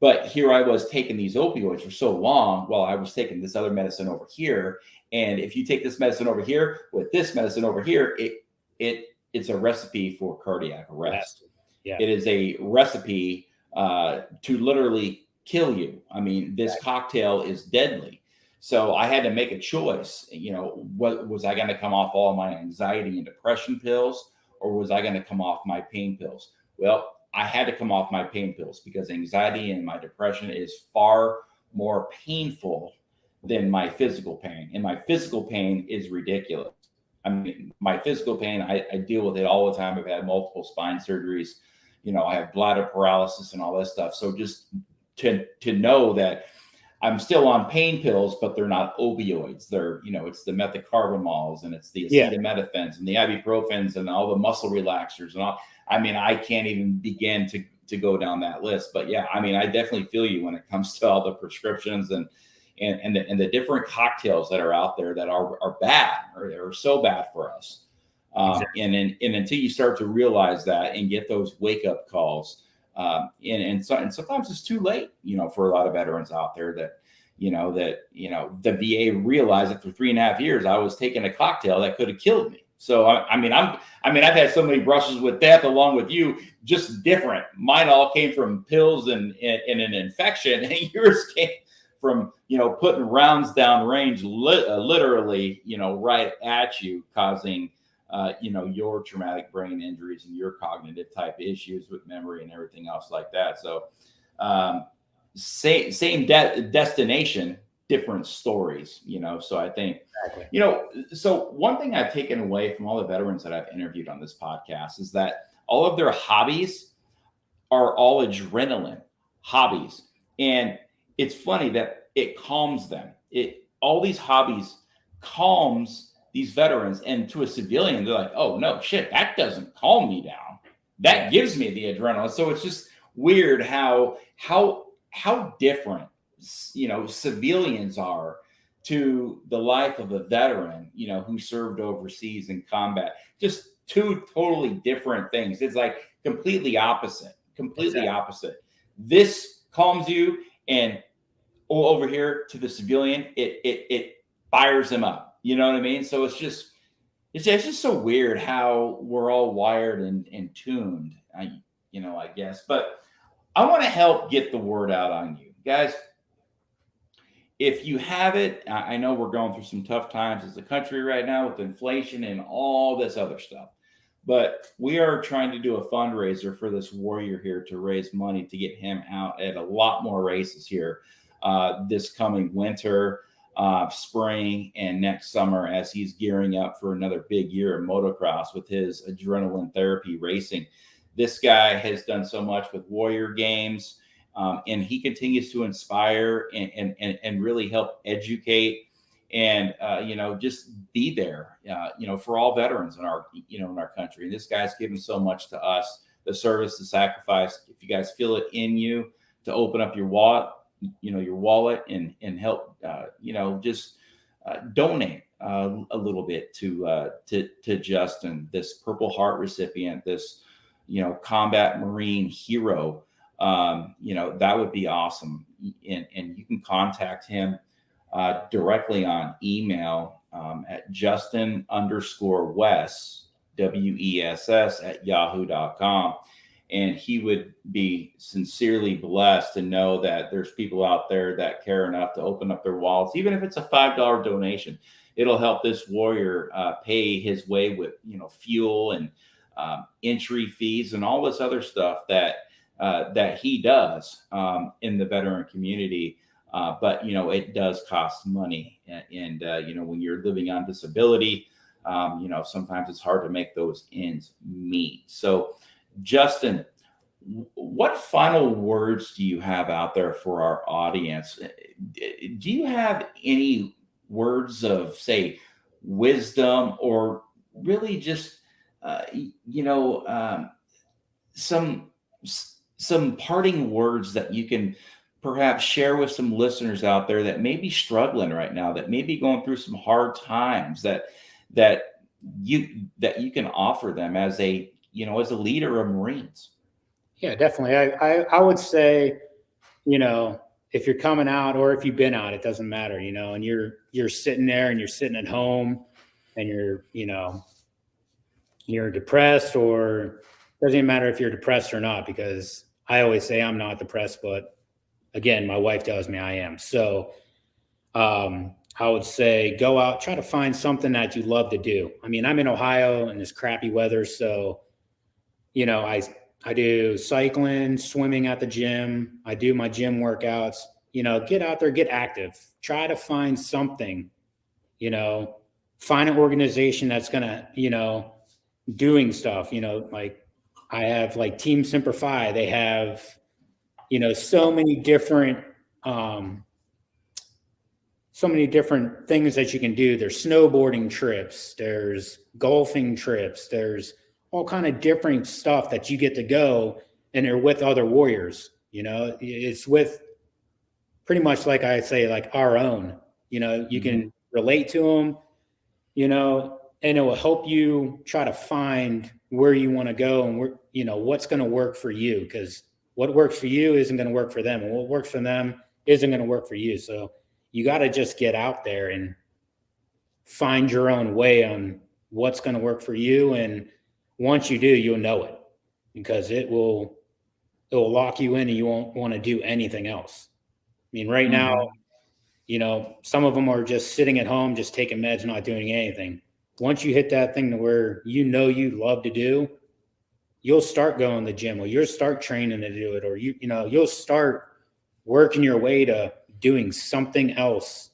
S1: But here I was taking these opioids for so long while I was taking this other medicine over here. And if you take this medicine over here with this medicine over here, it's a recipe for cardiac arrest.
S2: Yeah.
S1: It is a recipe to literally kill you. I mean, this cocktail is deadly. So I had to make a choice. What was I going to come off all my anxiety and depression pills, or was I going to come off my pain pills? Well, I had to come off my pain pills because anxiety and my depression is far more painful than my physical pain. And my physical pain is ridiculous. I mean, my physical pain, I deal with it all the time. I've had multiple spine surgeries. I have bladder paralysis and all that stuff. So just to know that I'm still on pain pills, but they're not opioids. They're, it's the methacarbamols and it's the
S2: Yeah.
S1: acetaminophen and the ibuprofens and all the muscle relaxers and all. I mean, I can't even begin to go down that list. But yeah, I mean, I definitely feel you when it comes to all the prescriptions and the different cocktails that are out there that are bad or are so bad for us. Exactly. And until you start to realize that and get those wake up calls, and sometimes it's too late, for a lot of veterans out there that the VA realized after 3.5 years I was taking a cocktail that could have killed me. So I've had so many brushes with death along with you, just different. Mine all came from pills and an infection, and yours came from putting rounds down range, literally right at you, causing your traumatic brain injuries and your cognitive type issues with memory and everything else like that. So same destination, different stories, so I think, so one thing I've taken away from all the veterans that I've interviewed on this podcast is that all of their hobbies are all adrenaline hobbies. And it's funny that it calms them. All these hobbies calms these veterans, and to a civilian, they're like, oh no, shit, that doesn't calm me down. That gives me the adrenaline. So it's just weird how different, civilians are to the life of a veteran, who served overseas in combat. Just two totally different things. It's like completely opposite. This calms you, and over here to the civilian, it fires him up. You know what I mean? So it's just so weird how we're all wired and tuned, I guess. But I want to help get the word out on you guys. If you have it, I know we're going through some tough times as a country right now with inflation and all this other stuff, but we are trying to do a fundraiser for this warrior here to raise money to get him out at a lot more races here this coming winter, spring, and next summer, as he's gearing up for another big year of motocross with his adrenaline therapy racing. This guy has done so much with Warrior Games, and he continues to inspire and really help educate and just be there for all veterans in our in our country. And this guy's given so much to us, the service, the sacrifice. If you guys feel it in you to open up your wallet, and help, just donate a little bit to Justin, this Purple Heart recipient, this, combat Marine hero. That would be awesome. And you can contact him directly on email at Justin_Wess, WESS @yahoo.com. And he would be sincerely blessed to know that there's people out there that care enough to open up their wallets, even if it's a $5 donation. It'll help this warrior pay his way with, fuel and entry fees and all this other stuff that he does in the veteran community. But it does cost money, and when you're living on disability, sometimes it's hard to make those ends meet. So, Justin, what final words do you have out there for our audience? Do you have any words of, say, wisdom, or really just, some parting words that you can perhaps share with some listeners out there that may be struggling right now, that may be going through some hard times, that you can offer them as a leader of Marines?
S2: Yeah, definitely. I would say, if you're coming out or if you've been out, it doesn't matter, and you're sitting there and you're sitting at home and you're depressed, or it doesn't even matter if you're depressed or not, because I always say I'm not depressed, but again, my wife tells me I am. So I would say go out, try to find something that you love to do. I mean, I'm in Ohio in this crappy weather, so I do cycling, swimming at the gym. I do my gym workouts. Get out there, get active. Try to find something. Find an organization that's gonna, doing stuff. Like I have like Team Simplify. They have, so many different so many different things that you can do. There's snowboarding trips, there's golfing trips, there's all kind of different stuff that you get to go, and they're with other warriors. It's with pretty much, like I say, like our own. You can relate to them, and it will help you try to find where you want to go and what's going to work for you, because what works for you isn't going to work for them, and what works for them isn't going to work for you. So you got to just get out there and find your own way on what's going to work for you. And once you do, you'll know it, because it will lock you in and you won't want to do anything else. I mean, right now, some of them are just sitting at home, just taking meds, not doing anything. Once you hit that thing to where you love to do, you'll start going to the gym, or you'll start training to do it, or you'll start working your way to doing something else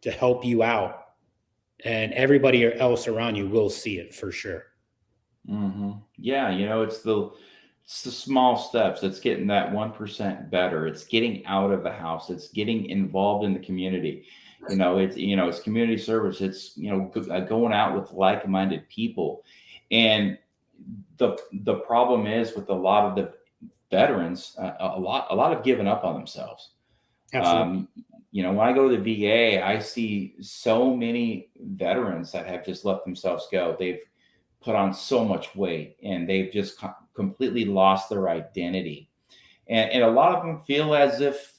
S2: to help you out, and everybody else around you will see it for sure.
S1: Yeah, it's the small steps. It's getting that 1% better. It's getting out of the house. It's getting involved in the community. It's community service. It's going out with like-minded people. And the problem is, with a lot of the veterans, a lot have given up on themselves.
S2: Absolutely.
S1: When I go to the VA, I see so many veterans that have just let themselves go. They've put on so much weight, and they've just completely lost their identity. And a lot of them feel as if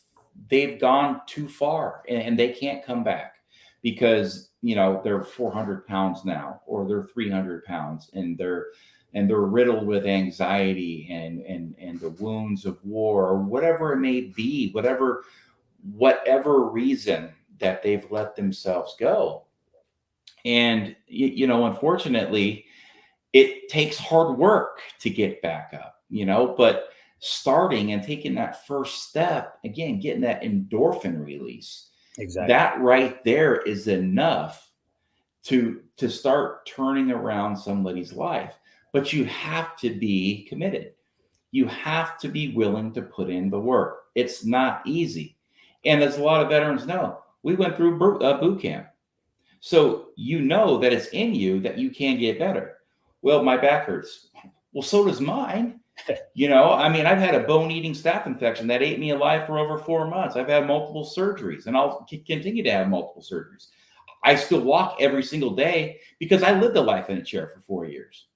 S1: they've gone too far, and they can't come back, because they're 400 pounds now, or they're 300 pounds, and they're riddled with anxiety and the wounds of war, or whatever it may be, whatever reason that they've let themselves go. And unfortunately, it takes hard work to get back up, but starting and taking that first step, again, getting that endorphin release,
S2: exactly,
S1: that right there is enough to start turning around somebody's life. But you have to be committed. You have to be willing to put in the work. It's not easy. And as a lot of veterans know, we went through boot camp. So that it's in you, that you can get better. Well, my back hurts. Well, so does mine. I've had a bone-eating staph infection that ate me alive for over 4 months. I've had multiple surgeries, and I'll continue to have multiple surgeries. I still walk every single day, because I lived a life in a chair for 4 years.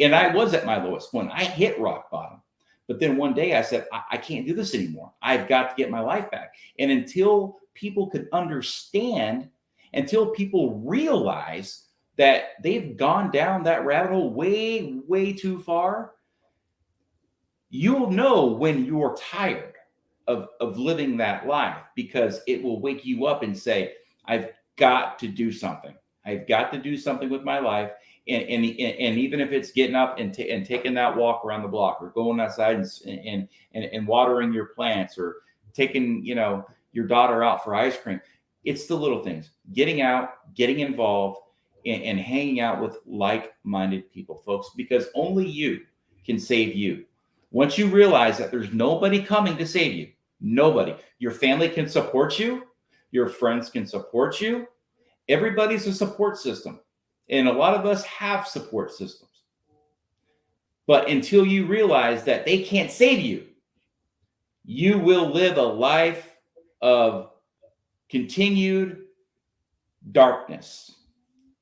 S1: And I was at my lowest point. I hit rock bottom. But then one day I said, I can't do this anymore. I've got to get my life back. And until people could understand, until people realize that they've gone down that rabbit hole way, way too far, you'll know when you're tired of living that life, because it will wake you up and say, I've got to do something. I've got to do something with my life. And even if it's getting up and taking that walk around the block, or going outside and watering your plants, or taking your daughter out for ice cream, it's the little things. Getting out, getting involved, and hanging out with like-minded people, folks, because only you can save you. Once you realize that there's nobody coming to save you, nobody. Your family can support you. Your friends can support you. Everybody's a support system. And a lot of us have support systems. But until you realize that they can't save you, you will live a life of continued darkness.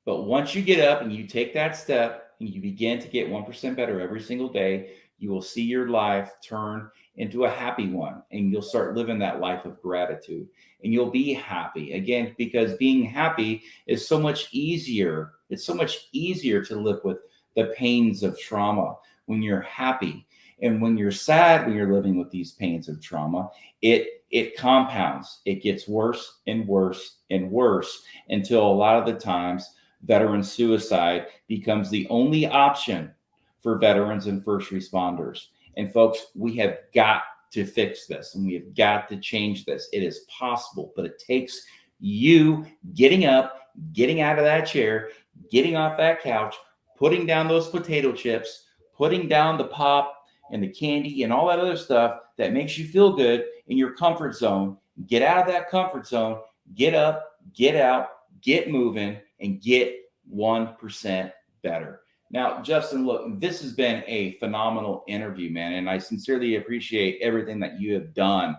S1: But once you get up and you take that step and you begin to get 1% better every single day, you will see your life turn into a happy one, and you'll start living that life of gratitude, and you'll be happy again, because being happy is so much easier. It's so much easier to live with the pains of trauma when you're happy. And when you're sad, when you're living with these pains of trauma, it compounds. It gets worse and worse and worse, until a lot of the times veteran suicide becomes the only option for veterans and first responders. And folks, we have got to fix this, and we have got to change this. It is possible, but it takes you getting up, getting out of that chair, getting off that couch, putting down those potato chips, putting down the pop and the candy and all that other stuff that makes you feel good in your comfort zone. Get out of that comfort zone, get up, get out, get moving, and get 1% better. Now, Justin, look, this has been a phenomenal interview, man, and I sincerely appreciate everything that you have done,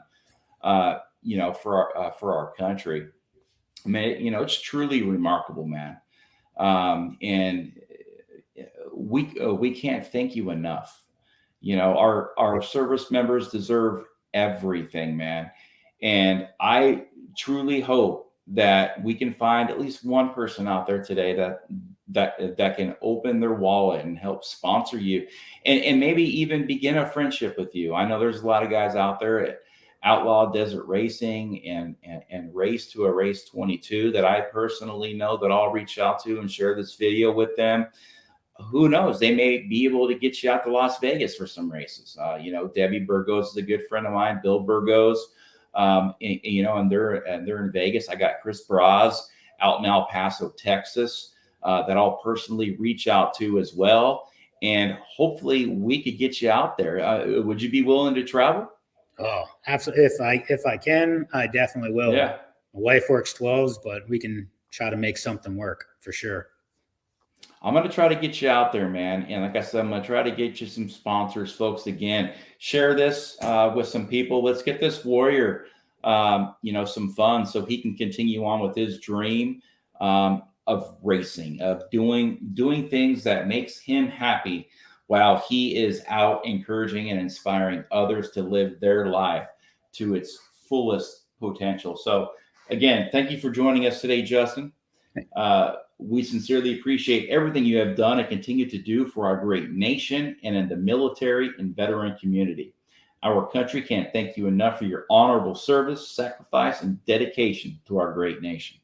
S1: for our country. I mean, it's truly remarkable, man. And we can't thank you enough. Our service members deserve everything, man. And I truly hope that we can find at least one person out there today that can open their wallet and help sponsor you, and maybe even begin a friendship with you. I know there's a lot of guys out there at Outlaw Desert Racing and Race to a Race 22 that I personally know that I'll reach out to and share this video with them. Who knows? They may be able to get you out to Las Vegas for some races. Debbie Burgos is a good friend of mine, Bill Burgos, and they're in Vegas. I got Chris Braz out in El Paso, Texas, that I'll personally reach out to as well. And hopefully we could get you out there. Would you be willing to travel?
S2: Oh, absolutely. If I can, I definitely will.
S1: Yeah.
S2: My wife works 12s, but we can try to make something work for sure.
S1: I'm going to try to get you out there, man. And like I said, I'm going to try to get you some sponsors, folks. Again, share this with some people. Let's get this warrior, some fun so he can continue on with his dream of racing, of doing things that makes him happy while he is out encouraging and inspiring others to live their life to its fullest potential. So again, thank you for joining us today, Justin. We sincerely appreciate everything you have done and continue to do for our great nation and in the military and veteran community. Our country can't thank you enough for your honorable service, sacrifice, and dedication to our great nation.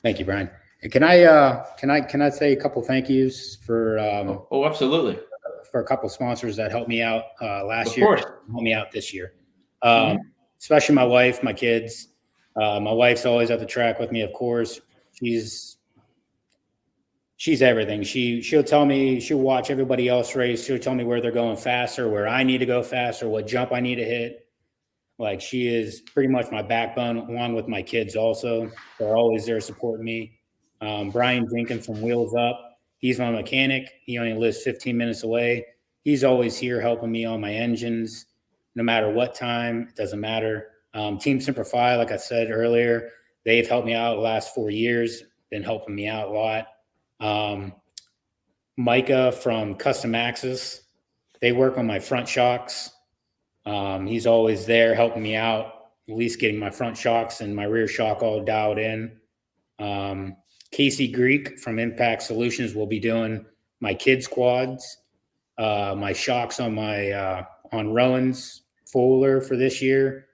S2: Thank you, Brian. Can I say a couple thank yous for
S1: absolutely,
S2: for a couple sponsors that helped me out last
S1: year, helped
S2: me out this year, especially my wife, my kids. My wife's always at the track with me, of course. She's everything. She'll tell me, she'll watch everybody else race. She'll tell me where they're going faster, where I need to go faster, what jump I need to hit. Like, she is pretty much my backbone, along with my kids also. They're always there supporting me. Brian Jenkins from Wheels Up, he's my mechanic. He only lives 15 minutes away. He's always here helping me on my engines, no matter what time. It doesn't matter. Team Simplify, like I said earlier, they've helped me out the last 4 years, been helping me out a lot. Micah from Custom Axis, they work on my front shocks. He's always there helping me out, at least getting my front shocks and my rear shock all dialed in. Casey Greek from Impact Solutions will be doing my kids quads, my shocks on my on Rowan's Fuller for this year.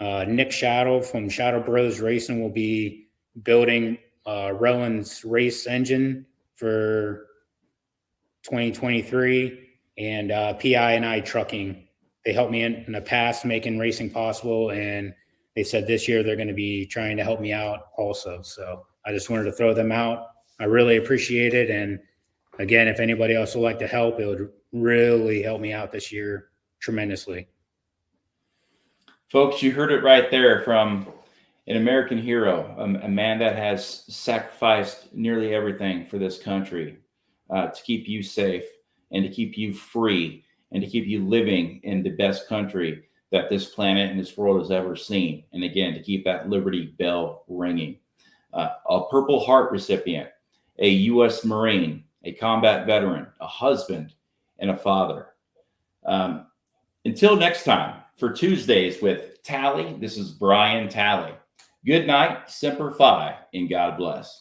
S2: Nick Shadow from Shadow Bros Racing will be building Rowan's race engine for 2023, and PI and I Trucking. They helped me in the past making racing possible, and they said this year they're going to be trying to help me out also. So I just wanted to throw them out. I really appreciate it. And again, if anybody else would like to help, it would really help me out this year tremendously.
S1: Folks, you heard it right there from an American hero, a man that has sacrificed nearly everything for this country to keep you safe and to keep you free and to keep you living in the best country that this planet and this world has ever seen. And again, to keep that Liberty Bell ringing. A Purple Heart recipient, a U.S. Marine, a combat veteran, a husband, and a father. Until next time, for Tuesdays with Tally, this is Brian Tally. Good night, Semper Fi, and God bless.